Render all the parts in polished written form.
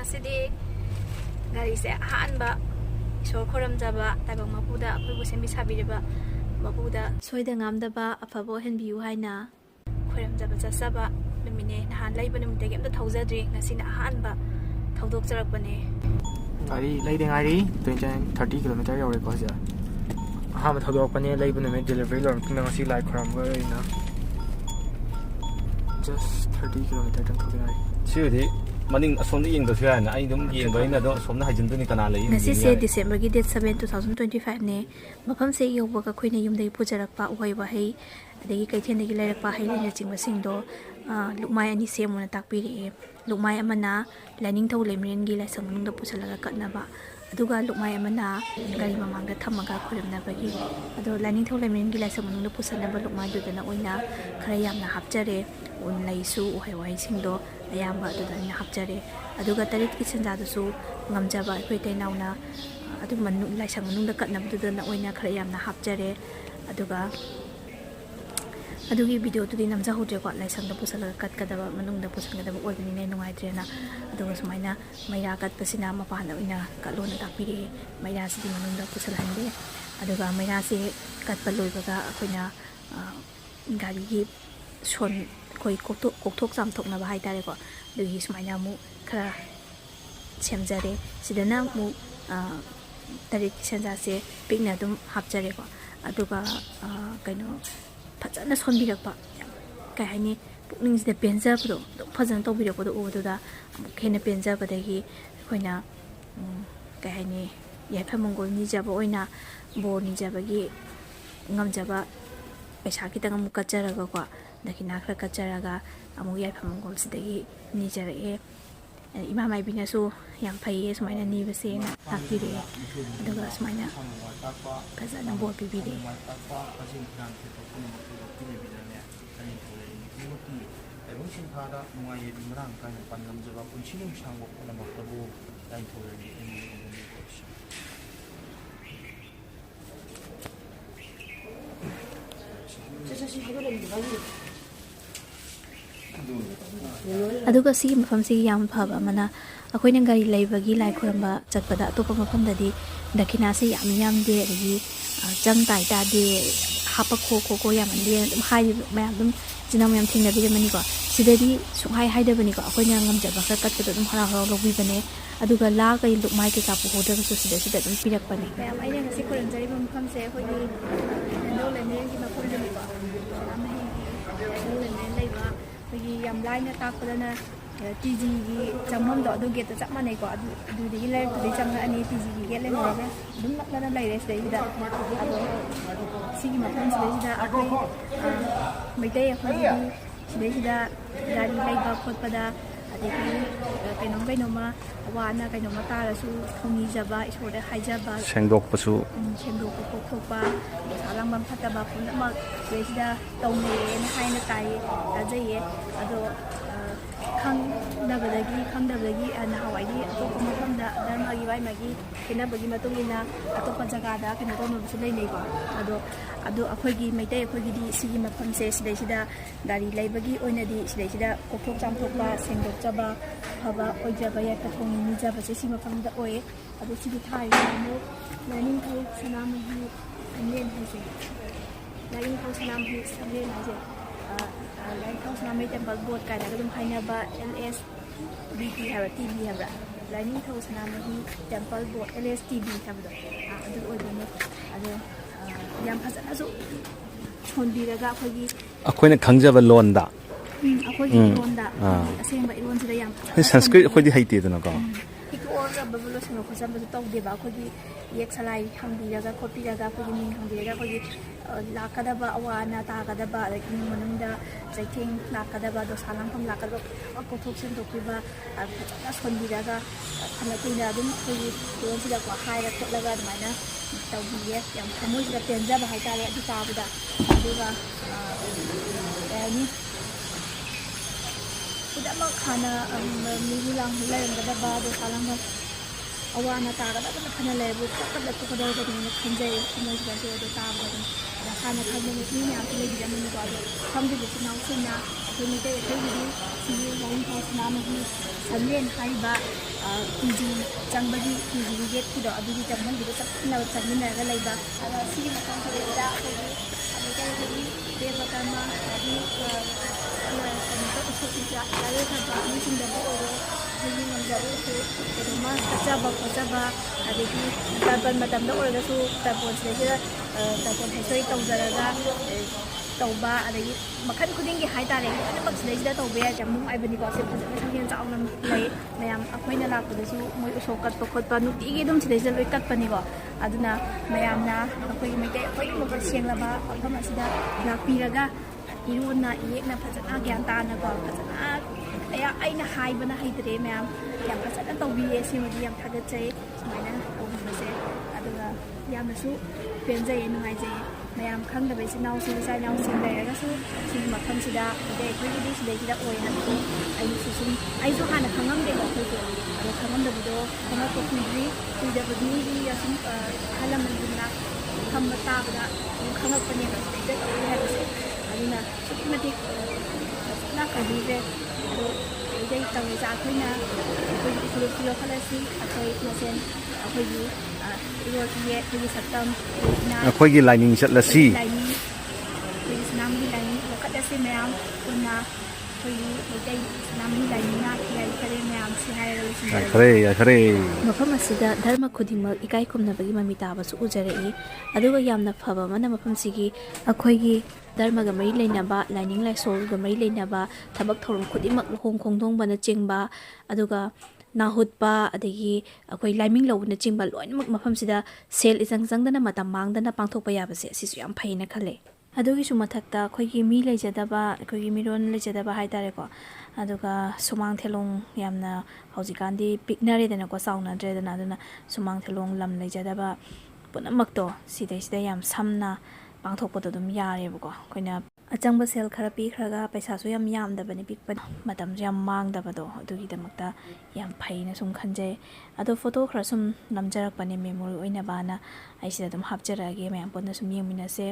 ngasidi gari se ahanba isor khoramjaba tabang mapuda akhoi sembi sabiriba mapuda soida ngamdaba afabo henbiu haina khoramjaba jasaba numine nahan laiba numite gemda thaujadri ngasina ahanba thaudok jarakbane gari laiding gari 30 km yawre ko sia ahama thaudokpane laiba nume delivery lor king ngasi lai khoramga ina just 30 km tang thogari siudi maning asomda yengdasu yana ai dum yengbaina do somna hajinduni kana lai ngasi se December gi date 7 2025 ne mafam se yoba ka khoina yumdai pujarakpa uhai wahai adagi kaithen dagi lairakpa hailina chingba singdo lukmai ani semuna takpiri lukmai amana lining thau lemren gi laisang nungda pusalaga katnaba aduga lukmai amana gari mamangda thamaga khorimnabagi ado lining thau lemren gi laisang nungda pusanaba lukmai dudana oina khara yamna hapjare un laisu uhai wahai singdo ayamba dudana hapjare aduga tarit ki senjadasu ngamjaba akhoi tainauna adu manu laisang nungda katnaba dudana oina khara yamna hapjare aduga adugi video tudi namja hodre ko laisang da pusala kat kadaba manung da pusang kadaba oibini nei nungai drena aduga sumaina maira kat pasina mapana oina kalona takpiri maira sidi manung da pusala hande aduga maira se kat paloi baga akoina gari gi son koi kokthok samthok na ba hai tare ko dugi sumaina mu khara semjare sidana mu tarik senja se pikna dum hapjare ko aduga kaino fazana sonbirakpa kai hani pukning sida penjabdo fazana tawbirakpado ududa khena penjabadagi khoina kai hani yafa mongol ni jaba oina bor ni jabagi ngamjaba paisa kitang amu kacharaga ko dakina khra kacharaga amu yafa mongol sidagi ni jarage ima mai binasu yam phaiye sumaina ni base na takire aduga sumaina fazana bor bibide sinphada nungai marang kan panlam jaba punchim sangbo lamak tabu lain thori aduga si mafam si yam phaba mana akoina gari leibagi lai khoramba chatpada atopa mafam dadi dakina se yam de agi jang tai ta de hapa ko yam ande hai mayam dum jinam yam thingna bi mani ko sidadi sunghai haidabani ko akoina ngamjaba khara katpada dum hara hara lobi bane aduga la kai lukmai ke ka pohoda su sida dum pirak bane mayam aina ngasi khoran jari bam kham se khoi ni ndo le ne gi ma khol ni ko am hi ndo le ne lai ba gi yam lai na takpadana TG gi jamam do adu get chak manai ko adu di lai tu chang ani TG gi get le mo ga dum nak la lai res dai da ado sigi ma kham se da akai mai dai khoi di sida gari lai ba khot pada adegi kainoma wana kainoma tarasu thongi jaba isore haijaba sengdokpasu sengdok kokthokpa salang bam phataba punama sida tawne na haina tai ajaiye ado khangdabagi na hawaii atopa mafamda dharma gi bai magi kinabagi matungina atopa jagada kina tono su lei nei ko ado akhoigi maitai akhoigi di sigi mafam se sida gari leibagi oina di sida kokthok chamthokba sengdok jaba haba oijaba ya kathong ni jaba se sigi mafamda oe ado sigi thai mo learning thai sanam hi nen haise learning thai sanam hi saben haise learning thai sanam hi temple board ka da dum haina ba LS BT haba TV haba learning thai sanam hi temple board LS TV haba ado oibane ado yam phazana su chonbiraga akhoi akoina khangjaba londa akhoi londa asengba iron sida yam sanskrit akhoi di haite dana ko iku orga bablo sino khosamba su taw deba akhoi yek salai hambiraga khopiraga akhoi min hambiraga akhoi lakadaba awana tagadaba like manunda jaithing lakadaba do salam pham lakadaba akothok sin tokiba phazana chonbiraga khana tuina dum akhoi don sida ko haira khotlaga admaina tawbiye yam khamoi da penjaba haitare adu tabada aduga yani udama khana milang hilang da ba do salam awana taga da khana lebu takada ko da ni khanjai khamoi da do tabada da khana khana ni ni am le di da ni ko adu khamdi bi sinau sina ꯑꯩꯈꯣꯏ ꯃꯩꯇꯩ ꯑꯩꯈꯣꯏꯒꯤꯗꯤ ꯁꯤꯒꯤ ꯋꯥꯍꯟꯊꯧ ꯁꯅꯥꯃꯍꯤ ꯁꯟꯂꯦꯟ ꯍꯥꯏꯔꯤꯕ ꯀꯨꯝꯖꯤ ꯆꯪꯕꯒꯤ ꯀꯨꯝꯖꯤꯒꯤ ꯒꯦꯠꯀꯤꯗꯣ ꯑꯗꯨꯒꯤ ꯆꯪꯐꯝꯒꯤꯗ ꯆꯪꯃꯤꯟꯅꯔꯒ ꯂꯩꯕ ꯑꯗ ꯁꯤꯒꯤ ꯃꯐꯝꯁꯤꯗꯩꯗ ꯑꯩꯈꯣꯏꯒꯤ ꯃꯩꯇꯩꯒꯤ ꯗꯦꯕ ꯀꯔꯃ ꯍꯥꯏꯗꯤ ꯂꯥꯏꯌꯣꯛꯈ꯭ꯔꯕ ꯃꯤꯁꯤꯡꯗꯕꯨ ꯑꯣꯏꯔꯣ ꯑꯩꯈꯣꯏꯒꯤ ꯉꯝꯖꯕꯁꯨ ꯀꯩꯅꯣꯝꯃ ꯀꯠꯆꯕ ꯈꯣꯠꯆꯕ ꯑꯗꯒꯤ ꯇꯔꯄꯜ ꯃꯇꯝꯗ ꯑꯣꯏꯔꯒꯁꯨ ꯇꯔꯄꯜꯁꯤꯗꯩꯁꯤꯗ ꯇꯔꯄꯜ ꯍꯩꯁꯣꯏ ꯇꯧꯖꯔꯒ ꯇꯧꯕ ꯑꯗꯒꯤ ꯃꯈꯜ ꯈꯨꯗꯤꯡꯒꯤ ꯍꯥꯏꯇꯥꯔꯦ ꯂꯣꯏꯅꯃꯛ ꯁꯤꯗꯩꯁꯤꯗ ꯇꯧꯕ ꯌꯥꯏ ꯌꯥꯝ ꯅꯨꯡꯉꯥꯏꯕꯅꯤꯀꯣ ꯁꯤ ꯐꯖꯅ ꯁꯪꯒꯦꯟ ꯆꯥꯎꯅ ꯂꯩ ꯃꯌꯥꯝ ꯑꯩꯈꯣꯏꯅ ꯂꯥꯛꯄꯗꯁꯨ ꯃꯣꯏ ꯎꯁꯣꯞ ꯀꯠꯄ ꯈꯣꯠꯄ ꯅꯨꯡꯇꯤꯒꯤ ꯑꯗꯨꯝ ꯁꯤꯗꯩꯁꯤꯗ ꯂꯣꯏ ꯀꯠꯄꯅꯤꯀꯣ ꯑꯗꯨꯅ ꯃꯌꯥꯝꯅ ꯑꯩꯈꯣꯏꯒꯤ ꯃꯩꯇꯩ ꯑꯩꯈꯣꯏꯒꯤ ꯃꯐꯝ ꯁꯦꯡꯂꯕ ꯃꯐꯝ ꯑꯁꯤꯗ ꯂꯥꯛꯄꯤꯔꯒ ꯏꯔꯣꯟꯅ ꯏꯌꯦꯛꯅ ꯐꯖꯅ ꯒ꯭ꯌꯥꯟ ꯇꯥꯅꯀꯣ ꯐꯖꯅ ꯑꯩꯅ ꯍꯥꯏꯕꯅ ꯍꯩꯇ꯭ꯔꯦ ꯃꯌꯥꯝ ꯌꯥꯝ ꯐꯖꯅ ꯇꯧꯕꯤꯌꯦ ꯁꯤꯃꯗꯤ ꯌꯥꯝ ꯊꯥꯒꯠꯆꯩ ꯁꯨꯃꯥꯏꯅ ꯇꯧꯕꯤꯕꯁꯦ ꯑꯗꯨꯒ ꯌꯥꯝꯅꯁꯨ ꯄꯦꯟꯖꯩꯌꯦ ꯅꯨꯡꯉꯥꯏꯖꯩꯌꯦ ꯃꯌꯥꯝ ꯈꯪꯗꯕ ꯏꯆꯤꯜ ꯏꯅꯥꯎꯁꯤꯡ ꯏꯆꯥ ꯏꯅꯥꯎꯁꯤꯡ ꯂꯩꯔꯒꯁꯨ ꯁꯤꯒꯤ ꯃꯐꯝꯁꯤꯗ ꯃꯩꯇꯩ ꯑꯩꯈꯣꯏꯒꯤꯗꯤ ꯁꯤꯗꯩꯁꯤꯗ ꯑꯣꯏ ꯍꯥꯏꯕꯗꯨ ꯑꯩꯁꯨ ꯍꯥꯟꯅ ꯈꯪꯉꯝꯗꯦꯀꯣ ꯑꯩꯈꯣꯏꯁꯨ ꯑꯗꯣ ꯈꯪꯉꯝꯗꯕꯗꯣ ꯈꯪꯉꯛꯄ ꯀꯨꯏꯗꯕꯒꯤ ꯁꯨꯝ ꯑꯍꯜ ꯂꯃꯟꯒꯤ ꯃꯅꯥꯛ ꯐꯝꯕ ꯇꯥꯕꯗ ꯑꯗꯨꯝ ꯈꯪꯉꯛꯄꯅꯦꯕ ꯁꯤꯗꯩꯗ ꯇꯧꯋꯤ ꯍꯥꯏꯕꯁꯦ ꯑꯗꯨꯅ ꯑꯁꯨꯛꯀꯤ ꯃꯇꯤꯛ ꯐꯖꯅ ꯐꯕꯤꯈ꯭ꯔꯦ ꯑꯗꯣ ꯁꯤꯗꯩ ꯇꯧꯔꯤꯁꯦ ꯑꯩꯈꯣꯏꯅ ꯑꯩꯈꯣꯏꯒꯤ ꯏꯐꯨꯔꯨꯞꯁꯨ ꯌꯣꯛꯈꯠꯂꯁꯤ ꯑꯩꯈꯣꯏ ꯃꯁꯦꯟ ꯑꯩꯈꯣꯏꯒꯤ ꯏꯔꯣꯜ ꯏꯌꯦꯛ ꯑꯩꯈꯣꯏꯒꯤ ꯁꯛꯇꯝ ꯑꯩꯈꯣꯏꯒꯤ ꯂꯥꯏꯅꯤꯡ ꯆꯠꯂꯁꯤ ꯂꯥꯏꯅꯤꯡ ꯑꯩꯈꯣꯏꯒꯤ ꯁꯅꯥꯃꯍꯤ ꯂꯥꯏꯅꯤꯡ ꯌꯣꯛꯈꯠꯂꯁꯤ ꯃꯌꯥꯝ ꯄꯨꯟꯅ ꯑꯩꯈꯣꯏꯒꯤ ꯃꯩꯇꯩ ꯁꯅꯥꯃꯍꯤ ꯂꯥꯏꯅꯤꯡꯅ ꯌꯥꯏꯐꯔꯦ ꯃꯌꯥꯝꯁꯤ ꯍꯥꯏꯔꯒ ꯌꯥꯏꯐꯔꯦ ꯌꯥꯏꯐꯔꯦ ꯃꯐꯝ ꯑꯁꯤꯗ ꯙꯔꯃ ꯈꯨꯗꯤꯡꯃꯛ ꯏꯀꯥꯏ ꯈꯨꯝꯅꯕꯒꯤ ꯃꯃꯤ ꯇꯥꯕꯁꯨ ꯎꯖꯔꯛꯏ ꯑꯗꯨꯒ ꯌꯥꯝꯅ ꯐꯕ ꯑꯃꯅ ꯃꯐꯝꯁꯤꯒꯤ ꯑꯩꯈꯣꯏꯒꯤ ꯙꯔꯃꯒ ꯃꯔꯤ ꯂꯩꯅꯕ ꯂꯥꯏꯅꯤꯡ ꯂꯥꯏꯁꯣꯜꯒ ꯃꯔꯤ ꯂꯩꯅꯕ ꯊꯕꯛ ꯊꯧꯔꯝ ꯈꯨꯗꯤꯡꯃꯛ ꯂꯨꯍꯣꯡ ꯈꯣꯡꯗꯣꯡꯕꯅꯆꯤꯡꯕ ꯑꯗꯨꯒ ꯅꯥꯍꯨꯠꯄ ꯑꯗꯒꯤ ꯑꯩꯈꯣꯏ ꯂꯥꯏꯃꯤꯡ ꯂꯧꯕꯅꯆꯤꯡꯕ ꯂꯣꯏꯅꯃꯛ ꯃꯐꯝꯁꯤꯗ ꯁꯦꯜ ꯏꯆꯪ ꯆꯪꯗꯅ ꯃꯇꯝ ꯃꯥꯡꯗꯅ ꯄꯥꯡꯊꯣꯛꯄ ꯌꯥꯕꯁꯦ ꯑꯁꯤꯁꯨ ꯌꯥꯝ ꯐꯩꯅ ꯈꯜꯂꯦ ꯑꯗꯨꯒꯤꯁꯨ ꯃꯊꯛꯇ ꯑꯩꯈꯣꯏꯒꯤ ꯃꯤ ꯂꯩꯖꯗꯕ ꯑꯩꯈꯣꯏꯒꯤ ꯃꯤꯔꯣꯟ ꯂꯩꯖꯗꯕ ꯍꯥꯏꯇꯥꯔꯦꯀꯣ ꯑꯗꯨꯒ ꯁꯨꯃꯥꯡ ꯊꯦꯂꯣꯡ ꯌꯥꯝꯅ ꯍꯧꯖꯤꯛꯀꯥꯟꯗꯤ ꯄꯤꯛꯅꯔꯦꯗꯅꯀꯣ ꯆꯥꯎꯅꯗ꯭ꯔꯦꯗꯅ ꯑꯗꯨꯅ ꯁꯨꯃꯥꯡ ꯊꯦꯂꯣꯡ ꯂꯝ ꯂꯩꯖꯗꯕ ꯄꯨꯝꯅꯃꯛꯇꯣ ꯁꯤꯗꯩꯁꯤꯗ ꯌꯥꯝ ꯁꯝꯅ ꯄꯥꯡꯊꯣꯛꯄꯗꯣ ꯑꯗꯨꯝ ꯌꯥꯔꯦꯕꯀꯣ ꯑꯩꯈꯣꯏꯅ ꯑꯆꯪꯕ ꯁꯦꯜ ꯈꯔ ꯄꯤꯈ꯭ꯔꯒ ꯄꯩꯁꯥꯁꯨ ꯌꯥꯝ ꯌꯥꯝꯗꯕꯅꯤ ꯄꯤꯛꯄ ꯃꯇꯝꯁꯨ ꯌꯥꯝ ꯃꯥꯡꯗꯕꯗꯣ ꯑꯗꯨꯒꯤꯗꯃꯛꯇ ꯌꯥम ꯐꯩꯅ ꯁꯨꯝ ꯈꯟꯖꯩ ꯑꯗꯣ ꯐꯣꯇꯣ ꯈꯔ ꯁꯨꯝ ꯅꯝꯖꯔꯛꯄꯅꯦ ꯃꯦꯃꯣꯔꯤ ꯑꯣꯏꯅꯕꯅ ꯑꯩꯁꯤꯗ ꯑꯗꯨꯝ ꯍꯥꯞꯆꯔꯛꯑꯒꯦ ꯃꯌꯥꯝ ꯄꯨꯟꯅ ꯁꯨꯝ ꯌꯦꯡꯃꯤꯟꯅꯁꯦ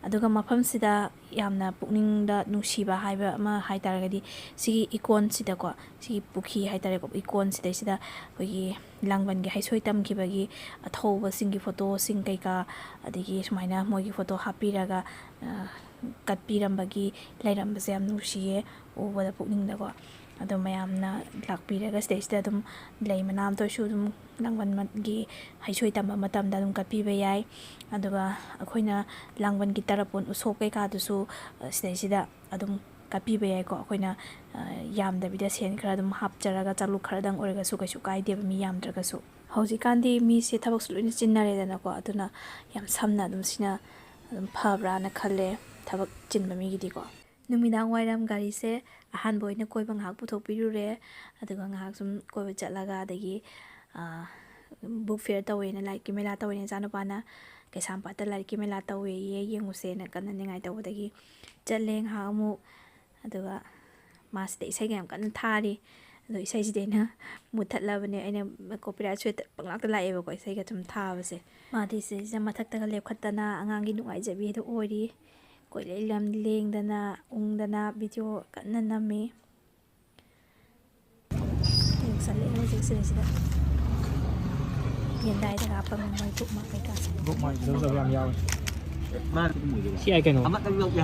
ꯑꯗꯨꯒ ꯃꯐꯝꯁꯤꯗ ꯌꯥꯝꯅ ꯄꯨꯛꯅꯤꯡꯗ ꯅꯨꯡꯁꯤꯕ ꯍꯥꯏꯕ ꯑꯃ ꯍꯥꯏꯇꯥꯔꯒꯗꯤ ꯁꯤꯒꯤ ꯏꯀꯣꯟꯁꯤꯗꯀꯣ ꯁꯤꯒꯤ ꯄꯨꯈ꯭ꯔꯤ ꯍꯥꯏꯇꯥꯔꯦꯀꯣ ꯏꯀꯣꯟꯁꯤꯗꯩꯁꯤꯗ ꯑꯩꯈꯣꯏꯒꯤ ꯂꯥꯡꯕꯟꯒꯤ ꯍꯩꯁꯣꯏ ꯇꯝꯈꯤꯕꯒꯤ ꯑꯊꯧꯕꯁꯤꯡꯒꯤ ꯐꯣꯇꯣꯁꯤꯡ ꯀꯩꯀꯥ ꯑꯗꯒꯤ ꯁꯨꯃꯥꯏꯅ ꯃꯣꯏꯒꯤ ꯐꯣꯇꯣ ꯍꯥꯞꯄꯤꯔꯒ ꯀꯠꯄꯤꯔꯝꯕꯒꯤ ꯂꯩꯔꯝꯕꯁꯦ ꯌꯥꯝ ꯅꯨꯡꯁꯤꯌꯦ ꯎꯕꯗ ꯄꯨꯛꯅꯤꯡꯗꯀꯣ ꯑꯗꯣ ꯃꯌꯥꯝꯅ ꯂꯥꯛꯄꯤꯔꯒ ꯁꯤꯗꯩꯁꯤꯗ ꯑꯗꯨꯝ ꯂꯩ ꯃꯅꯥꯝꯇ ꯑꯣꯏꯔꯁꯨ ꯑꯗꯨꯝ ꯂꯥꯡꯕꯟꯒꯤ ꯍꯩꯁꯣꯏ ꯇꯝꯕ ꯃꯇꯝꯗ ꯑꯗꯨꯝ ꯀꯠꯄꯤꯕ ꯌꯥꯏ ꯑꯗꯨꯒ ꯑꯩꯈꯣꯏꯅ ꯂꯥꯡꯕꯟꯒꯤ ꯇꯔꯄꯣꯟ ꯎꯁꯣꯞ ꯀꯩꯀꯥꯗꯨꯁꯨ ꯁꯤꯗꯩꯁꯤꯗ ꯑꯗꯨꯝ ꯀꯠꯄꯤꯕ ꯌꯥꯏꯀꯣ ꯑꯩꯈꯣꯏꯅ ꯌꯥꯝꯗꯕꯤꯗ ꯁꯦꯟ ꯈꯔ ꯑꯗꯨꯝ ꯍꯥꯞꯆꯔꯒ ꯆꯥꯂꯨꯛ ꯈꯔꯗꯪ ꯑꯣꯏꯔꯒꯁꯨ ꯀꯩꯁꯨ ꯀꯥꯏꯗꯦꯕ ꯃꯤ ꯌꯥꯝꯗ꯭ꯔꯒꯁꯨ ꯍꯧꯖꯤꯛꯀꯥꯟꯗꯤ ꯃꯤꯁꯦ ꯊꯕꯛꯁꯨ ꯂꯣꯏꯅ ꯆꯤꯟꯅꯔꯦꯗꯅꯀꯣ ꯑꯗꯨꯅ ꯌꯥꯝ ꯁꯝꯅ ꯑꯗꯨꯝ ꯁꯤꯅ ꯑꯗꯨꯝ ꯐꯕ꯭ꯔꯥꯅ ꯈꯜꯂꯦ ꯊꯕꯛ ꯆꯤꯟꯕ ꯃꯤꯒꯤꯗꯤꯀꯣ ꯅꯨꯃꯤꯗꯥꯡ ꯋꯥꯏꯔꯝ ꯒꯥꯔꯤꯁꯦ ꯑꯍꯥꯟꯕ ꯑꯣꯏꯅ ꯀꯣꯏꯕ ꯉꯥꯏꯍꯥꯛ ꯄꯨꯊꯣꯛꯄꯤꯔꯨꯔꯦ ꯑꯗꯨꯒ ꯉꯥꯏꯍꯥꯛ ꯁꯨꯝ ꯀꯣꯏꯕ ꯆꯠꯂꯒ ꯑꯗꯒꯤ ꯕꯨꯛ ꯐꯤꯌꯔ ꯇꯧꯋꯦꯅ ꯂꯥꯏꯔꯤꯛꯀꯤ ꯃꯦꯂꯥ ꯇꯧꯋꯦꯅ ꯏꯆꯥꯅꯨꯄꯥꯅ ꯀꯩꯁꯥꯝꯄꯥꯠꯇ ꯂꯥꯏꯔꯤꯛꯀꯤ ꯃꯦꯂꯥ ꯇꯧꯋꯦꯌꯦ ꯌꯦꯡꯉꯨꯁꯦꯅ ꯀꯟꯅ ꯅꯤꯡꯉꯥꯏ ꯇꯧꯕꯗꯒꯤ ꯆꯠꯂꯦ ꯉꯥꯏꯍꯥꯛ ꯑꯃꯨꯛ ꯑꯗꯨꯒ ꯃꯥꯁꯤꯗ ꯏꯁꯩꯒ ꯌꯥꯝ ꯀꯟꯅ ꯊꯥꯔꯤ ꯑꯗꯣ ꯏꯁꯩꯁꯤꯗꯤ ꯑꯩꯅ ꯃꯨꯠꯊꯠꯂꯕꯅꯦ ꯑꯩꯅ ꯀꯣꯄꯤꯔꯥꯏꯠ ꯁ꯭ꯋꯦꯠ ꯄꯪꯂꯥꯛꯇ ꯂꯥꯛꯑꯦꯕꯀꯣ ꯏꯁꯩꯒ ꯁꯨꯝ ꯊꯥꯕꯁꯦ ꯃꯥꯗꯤ ꯁꯤꯁꯤꯗ ꯃꯊꯛꯇꯒ ꯂꯦꯞꯈꯠꯇꯅ ꯑꯉꯥꯡꯒꯤ ꯅꯨꯡꯉꯥꯏꯖꯕꯤꯗꯣ ꯑꯣꯏꯔꯤ ꯀꯣꯏꯂꯩ ꯂꯦꯡꯗꯅ ꯎꯪꯗꯅ ꯚꯤꯗꯤꯑꯣ ꯀꯟꯅ ꯅꯝꯃꯤ ꯌꯦꯡꯁꯜꯂꯛꯑꯦ ꯍꯧꯖꯤꯛ ꯁꯤꯗꯩꯁꯤꯗ ꯌꯦꯟꯗꯥꯏꯗ ꯍꯥꯞꯄ ꯃꯣꯏ ꯕꯨꯛꯃꯥꯔꯛ ꯀꯩꯀꯥꯁꯦ ꯕꯨꯛꯃꯥꯔꯛ ꯐꯖꯕ ꯌꯥꯝ ꯌꯥꯎꯋꯦ ꯁꯤ ꯑꯩ ꯀꯩꯅꯣ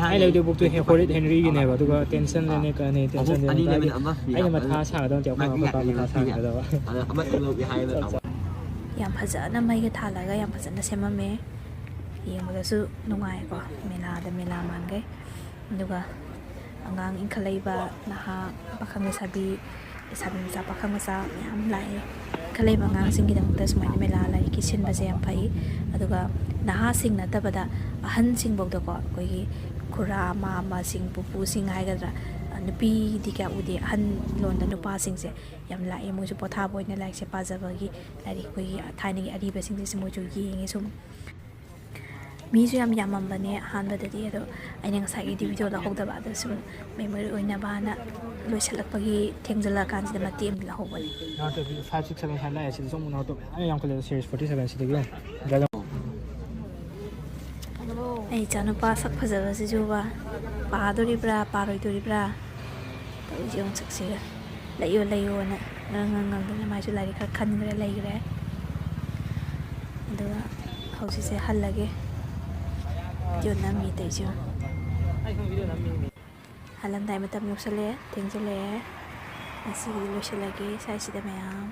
ꯑꯩ ꯂꯩꯕꯗꯨ ꯕꯨꯛꯇꯨ ꯍꯣꯔꯤꯠ ꯍꯦꯅꯔꯤꯒꯤꯅꯦꯕ ꯑꯗꯨꯒ ꯇꯦꯟꯁꯟꯅꯦ ꯀꯅꯦ ꯇꯦꯟꯁꯟ ꯑꯩꯅ ꯃꯊꯥ ꯁꯥꯒꯗꯕ ꯅꯠꯇꯦ ꯑꯩꯈꯣꯏ ꯃꯄꯥ ꯃꯊꯥ ꯁꯥꯒꯗꯕ ꯌꯥꯝ ꯐꯖꯅ ꯃꯩꯒ ꯊꯥꯜꯂꯒ ꯌꯥꯝ ꯐꯖꯅ ꯁꯦꯝꯃꯝꯃꯦ ꯌꯦꯡꯕꯗꯁꯨ ꯅꯨꯡꯉꯥꯏꯀꯣ ꯃꯦꯂꯥꯗ ꯃꯦꯂꯥ ꯃꯥꯟꯈꯩ ꯑꯗꯨꯒ ꯑꯉꯥꯡ ꯏꯟꯈꯠꯂꯛꯏꯕ ꯅꯍꯥ ꯄꯥꯈꯪ ꯂꯩꯁꯥꯕꯤ ꯃꯆꯥ ꯄꯥꯈꯪ ꯃꯆꯥ ꯃꯌꯥꯝ ꯂꯥꯛꯑꯦ ꯏꯟꯈꯠꯂꯛꯏꯕ ꯑꯉꯥꯡꯁꯤꯡꯒꯤꯗꯃꯛꯇ ꯁꯨꯃꯥꯏꯅ ꯃꯦꯂꯥ ꯂꯥꯏꯔꯤꯛꯀꯤ ꯁꯤꯟꯕꯁꯦ ꯌꯥꯝ ꯐꯩ ꯑꯗꯨꯒ ꯅꯍꯥꯁꯤꯡ ꯅꯠꯇꯕꯗ ꯑꯍꯟꯁꯤꯡꯐꯧꯗꯀꯣ ꯑꯩꯈꯣꯏꯒꯤ ꯈꯨꯔꯥ ꯃꯥꯝꯃꯁꯤꯡ ꯄꯨꯄꯨꯁꯤꯡ ꯍꯥꯏꯒꯗ꯭ꯔꯥ ꯅꯨꯄꯤꯗꯤ ꯀꯌꯥ ꯎꯗꯦ ꯑꯍꯟ ꯂꯣꯟꯗ ꯅꯨꯄꯥꯁꯤꯡꯁꯦ ꯌꯥꯝ ꯂꯥꯛꯑꯦ ꯃꯣꯏꯁꯨ ꯄꯣꯊꯥꯕ ꯑꯣꯏꯅ ꯂꯥꯏꯔꯤꯛꯁꯦ ꯄꯥꯖꯕꯒꯤ ꯂꯥꯏꯔꯤꯛ ꯑꯩꯈꯣꯏꯒꯤ ꯊꯥꯏꯅꯒꯤ ꯑꯔꯤꯕꯁꯤꯡꯁꯦ ꯃꯣꯏꯁꯨ ꯌꯦꯡꯉꯦ ꯁꯨꯝ ꯃꯤꯁꯨ ꯌꯥꯝ ꯌꯥꯝꯃꯝꯕꯅꯦ ꯑꯍꯥꯟꯕꯗꯗꯤ ꯑꯗꯣ ꯑꯩꯅ ꯉꯁꯥꯏꯒꯤꯗꯤ ꯚꯤꯗꯤꯑꯣ ꯂꯧꯍꯧꯗꯕ ꯑꯗꯣ ꯁꯨꯝ ꯃꯦꯃꯣꯔꯤ ꯑꯣꯏꯅꯕꯅ ꯂꯣꯏꯁꯤꯜꯂꯛꯄꯒꯤ ꯊꯦꯡꯖꯤꯜꯂꯛꯑꯀꯥꯟꯁꯤꯗ ꯃꯇꯦꯛ ꯑꯃ ꯂꯧꯍꯧꯕꯅꯦ 5, 6, 7 ꯂꯥꯛꯑꯦ ꯁꯤꯗꯁꯨ ꯑꯃꯨꯛ ꯅꯥꯎꯇꯣꯞ ꯃꯌꯥꯝ ꯌꯥꯝꯈꯠꯂꯦ ꯁꯤꯔꯤꯁ 47 ꯁꯤꯗꯒꯤ ꯑꯩ ꯏꯆꯥꯅꯨꯄꯥ ꯁꯛ ꯐꯖꯕꯁꯤꯁꯨꯕ ꯄꯥꯗꯣꯔꯤꯕ꯭ꯔꯥ ꯄꯥꯔꯣꯏꯗꯣꯔꯤꯕ꯭ꯔꯥ ꯇꯧꯔꯤꯁꯦ ꯑꯃꯨꯛ ꯁꯛꯁꯤꯒ ꯂꯩꯌꯣ ꯂꯩꯌꯣꯅ ꯉꯥꯡꯗꯅ ꯃꯥꯏꯁꯨ ꯂꯥꯏꯔꯤꯛ ꯈꯔ ꯈꯟꯈ꯭ꯔꯦ ꯂꯩꯈ꯭ꯔꯦ ꯑꯗꯨꯒ ꯍꯧꯖꯤꯛꯁꯦ ꯍꯜꯂꯒꯦ ꯚꯤꯗꯤꯑꯣ ꯅꯝꯃꯤ ꯇꯧꯔꯤꯁꯦ ꯍꯜꯂꯝꯗꯥꯏ ꯃꯇꯝ ꯌꯧꯁꯜꯂꯛꯑꯦ ꯊꯦꯡꯖꯤꯜꯂꯛꯑꯦ ꯉꯁꯤꯒꯤꯗꯤ ꯂꯣꯏꯁꯤꯜꯂꯒꯦ ꯁ꯭ꯋꯥꯏꯁꯤꯗ ꯃꯌꯥꯝ